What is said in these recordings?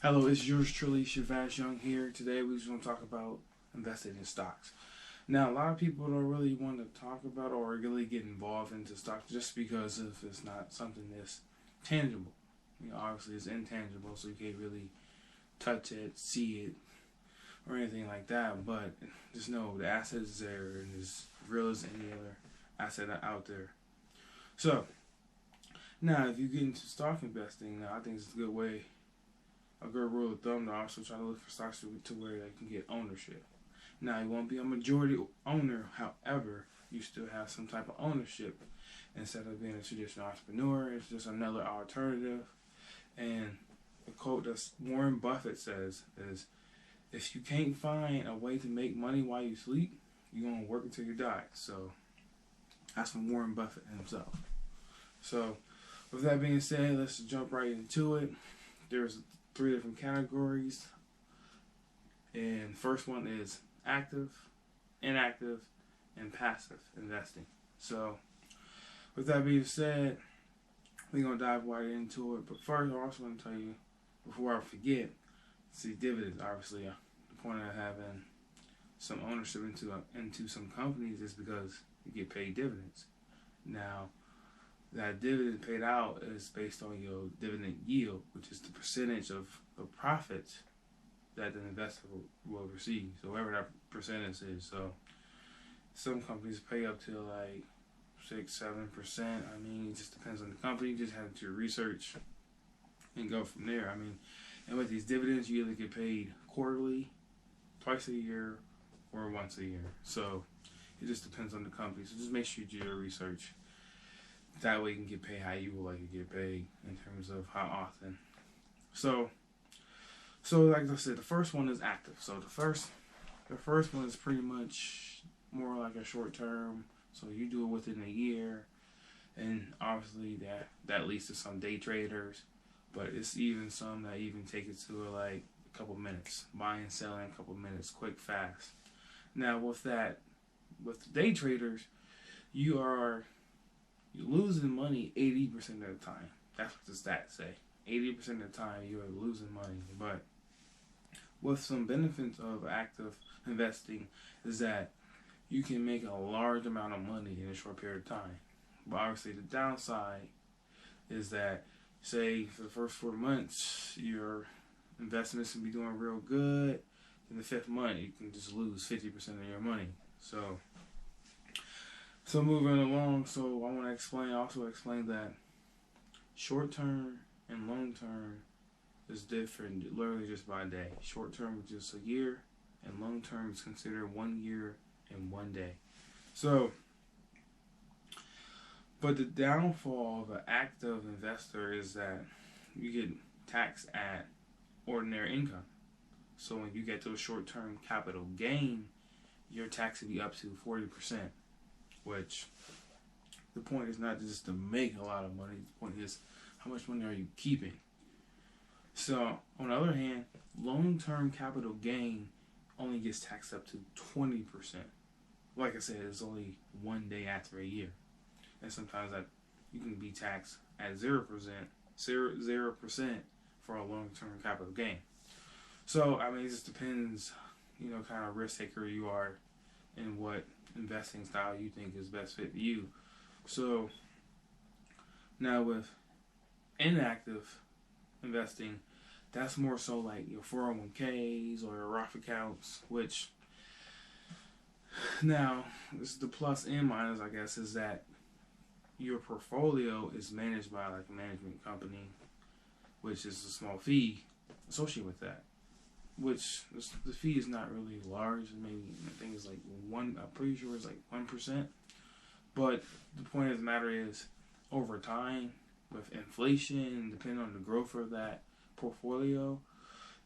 Hello, it's yours truly, Shavaz Young here. Today we just want to talk about investing in stocks. Now, a lot of people don't really want to talk about or really get involved into stocks just because if it's not something that's tangible. Obviously it's intangible, so you can't really touch it, see it, or anything like that. But just know the asset is there and as real as any other asset out there. So, now if you get into stock investing, I think it's a good way, a good rule of thumb to also try to look for stocks to where they can get ownership. Now, you won't be a majority owner, however, you still have some type of ownership. Instead of being a traditional entrepreneur, it's just another alternative. And the quote that Warren Buffett says is, if you can't find a way to make money while you sleep, you're going to work until you die. So, that's from Warren Buffett himself. So, with that being said, let's jump right into it. There's three different categories, and first one is active, inactive, and passive investing. So with that being said, we're going to dive right into it. But first, I also want to tell you, before I forget, see dividends. Obviously, the point of having some ownership into some companies is because you get paid dividends. Now, that dividend paid out is based on your dividend yield, which is the percentage of the profits that the investor will receive. So whatever that percentage is. So some companies pay up to like 6-7%. I mean, it just depends on the company. You just have to research and go from there. I mean, and with these dividends, you either get paid quarterly, twice a year, or once a year. So it just depends on the company. So just make sure you do your research. That way you can get paid how you would like to get paid in terms of how often. So like I said, the first one is active. So the first one is pretty much more like a short term. So you do it within a year, and obviously that leads to some day traders, but it's even some that even take it to like a couple minutes, buying and selling in a couple minutes, quick, fast. Now with the day traders, you're losing money 80% of the time. That's what the stats say. 80% of the time you are losing money. But with some benefits of active investing is that you can make a large amount of money in a short period of time. But obviously the downside is that, say, for the first 4 months, your investments can be doing real good. In the fifth month, you can just lose 50% of your money. So moving along, so I want to also explain that short term and long term is different, literally just by day. Short term is just a year, and long term is considered 1 year and 1 day. So, but the downfall of an active investor is that you get taxed at ordinary income. So when you get to a short term capital gain, your tax will be up to 40%. Which the point is not just to make a lot of money. The point is how much money are you keeping. So on the other hand, long-term capital gain only gets taxed up to 20%. Like I said, it's only 1 day after a year, and sometimes that you can be taxed at 0% for a long-term capital gain. So I mean, it just depends, kind of risk taker you are and what investing style you think is best fit for you. So now with inactive investing, that's more so like your 401ks or your Roth accounts, which now this is the plus and minus, I guess, is that your portfolio is managed by like a management company, which is a small fee associated with that. Which the fee is not really large. Maybe I think it's like I'm pretty sure it's like 1%. But the point of the matter is, over time, with inflation, depending on the growth of that portfolio,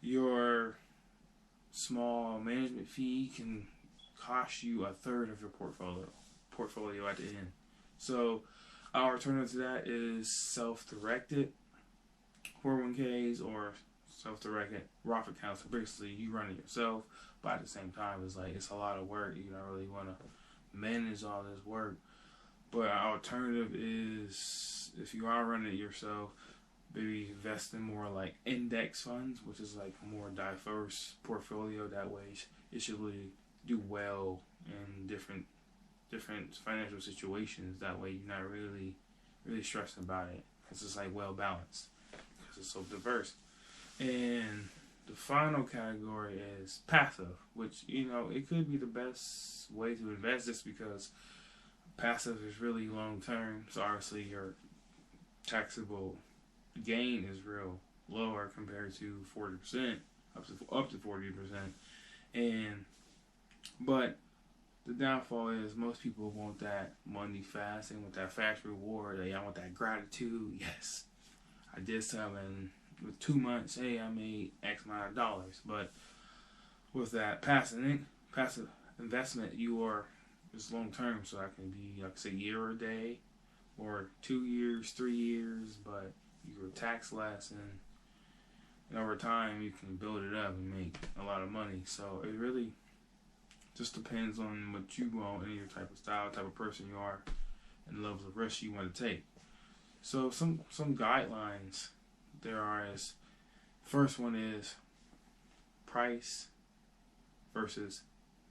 your small management fee can cost you a third of your portfolio at the end. So our alternative to that is self-directed 401ks or self-directed Roth accounts. So basically, you run it yourself, but at the same time, it's a lot of work. You don't really want to manage all this work. But our alternative is, if you are running it yourself, maybe invest in more like index funds, which is like a more diverse portfolio. That way, it should really do well in different financial situations. That way, you're not really stressing about it because it's like well balanced because it's so diverse. And the final category is passive, which it could be the best way to invest just because passive is really long term. So obviously your taxable gain is real lower compared to 40%, up to 40%. But the downfall is most people want that money fast. They want that fast reward. I want that gratitude. Yes, I did something with 2 months. Hey, I made X amount of dollars. But with that passive investment, it's long term. So that can be like say a year or a day, or 2 years, 3 years. But you're taxed less, and over time you can build it up and make a lot of money. So it really just depends on what you want and your type of style, type of person you are, and the levels of risk you want to take. So some guidelines there are is, first one is price versus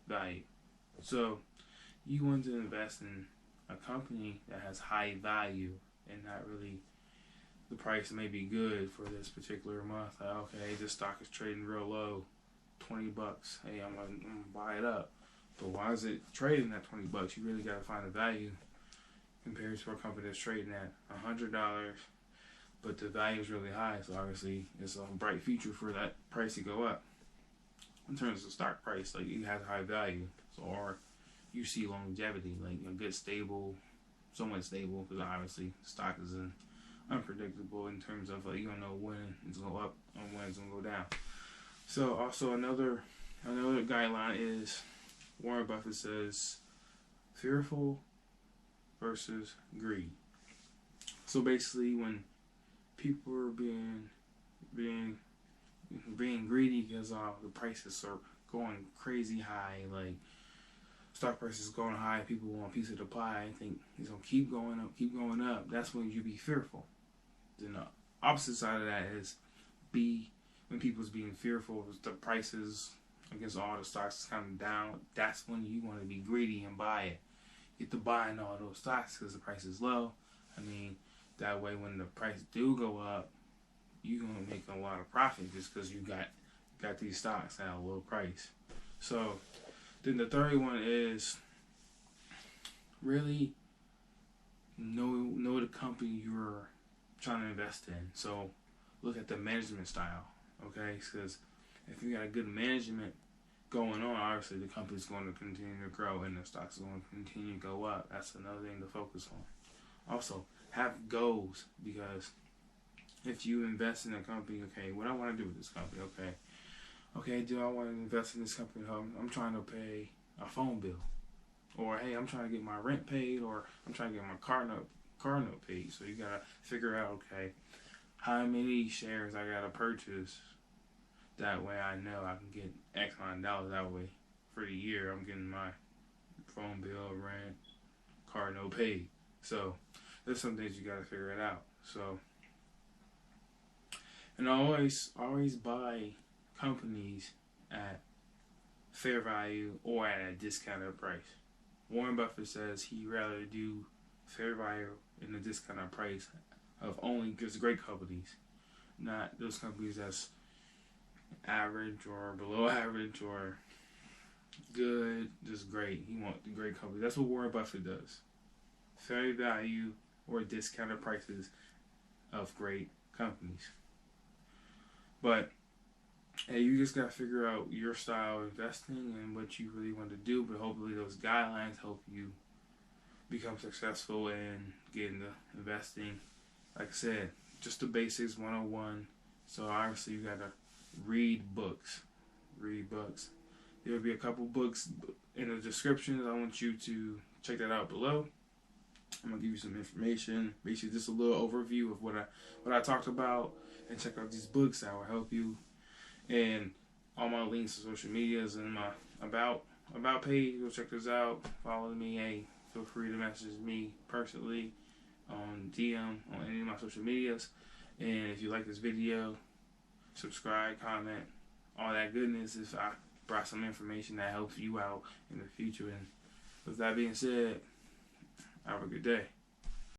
value. So you want to invest in a company that has high value and not really the price may be good for this particular month. Like, okay, this stock is trading real low, $20. Hey, I'm gonna buy it up. But why is it trading at $20? You really gotta find the value compared to a company that's trading at $100, but the value is really high. So obviously, it's a bright future for that price to go up. In terms of stock price, like it has high value, so or you see longevity, like a good stable, somewhat stable, because obviously stock is unpredictable in terms of you don't know when it's going to go up and when it's going to go down. So also another guideline is Warren Buffett says fearful versus greed. So basically, when people are being greedy because the prices are going crazy high, like stock prices going high, people want a piece of the pie. I think it's gonna keep going up. That's when you be fearful. Then the opposite side of that is when people's being fearful, the prices against all the stocks is coming down. That's when you want to be greedy and buy it. Get to buying all those stocks because the price is low. I mean, that way when the price do go up, you're gonna make a lot of profit just because you got these stocks at a low price. So then the third one is really know the company you're trying to invest in. So look at the management style, okay? Because if you got a good management going on, obviously the company's going to continue to grow and the stocks are going to continue to go up. That's another thing to focus on. Also, have goals, because if you invest in a company, okay, what I want to do with this company, okay, do I want to invest in this company? I'm trying to pay a phone bill, or hey, I'm trying to get my rent paid, or I'm trying to get my car note paid. So you gotta figure out, okay, how many shares I gotta purchase. That way I know I can get X amount of dollars. That way for the year I'm getting my phone bill, rent, car note paid. So there's some things you gotta figure it out. So, and always buy companies at fair value or at a discounted price. Warren Buffett says he'd rather do fair value in a discounted price of only just great companies, not those companies that's average or below average or good, just great. He wants the great company. That's what Warren Buffett does. Fair value or discounted prices of great companies. But hey, you just gotta figure out your style of investing and what you really want to do. But hopefully those guidelines help you become successful in getting the investing. Like I said, just the basics 101. So obviously you gotta read books. There will be a couple books in the description. I want you to check that out below. I'm gonna give you some information, basically just a little overview of what I talked about, and check out these books that will help you. And all my links to social medias and my about page. Go check this out. Follow me. Hey, feel free to message me personally on DM on any of my social medias. And if you like this video, subscribe, comment, all that goodness if I brought some information that helps you out in the future. And with that being said, have a good day.